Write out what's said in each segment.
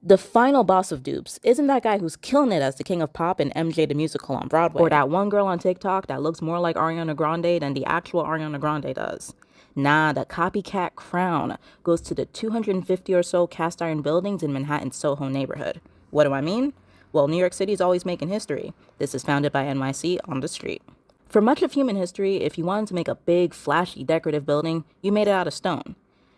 The final boss of dupes isn't that guy who's killing it as the king of pop in MJ the Musical on Broadway, or that one girl on TikTok that looks more like Ariana Grande than the actual Ariana Grande does. Nah, the copycat crown goes to the 250 or so cast iron buildings in Manhattan's Soho neighborhood. What do I mean? Well, New York City's always making history. This is founded by NYC on the street. For much of human history, if you wanted to make a big, flashy, decorative building, you made it out of stone.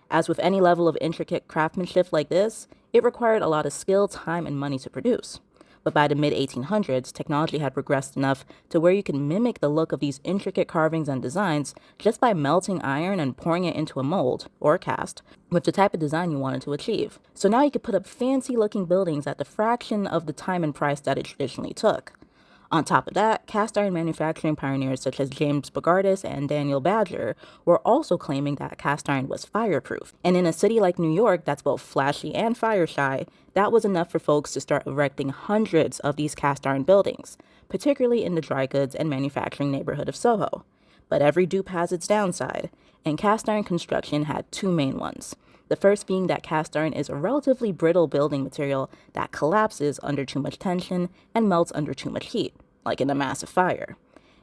As with any level of intricate craftsmanship like this, it required a lot of skill, time, and money to produce. But by the mid-1800s, technology had progressed enough to where you could mimic the look of these intricate carvings and designs just by melting iron and pouring it into a mold, or a cast, with the type of design you wanted to achieve. So now you could put up fancy-looking buildings at the fraction of the time and price that it traditionally took. On top of that, cast iron manufacturing pioneers such as James Bogardus and Daniel Badger were also claiming that cast iron was fireproof. And in a city like New York that's both flashy and fire shy, that was enough for folks to start erecting hundreds of these cast iron buildings, particularly in the dry goods and manufacturing neighborhood of Soho. But every dupe has its downside, and cast iron construction had two main ones. The first being that cast iron is a relatively brittle building material that collapses under too much tension and melts under too much heat, like in a massive fire.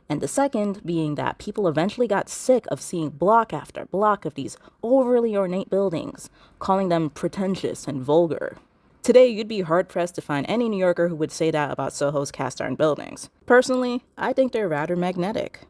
And the second being that people eventually got sick of seeing block after block of these overly ornate buildings, calling them pretentious and vulgar. Today, you'd be hard-pressed to find any New Yorker who would say that about Soho's cast iron buildings. Personally, I think they're rather magnetic.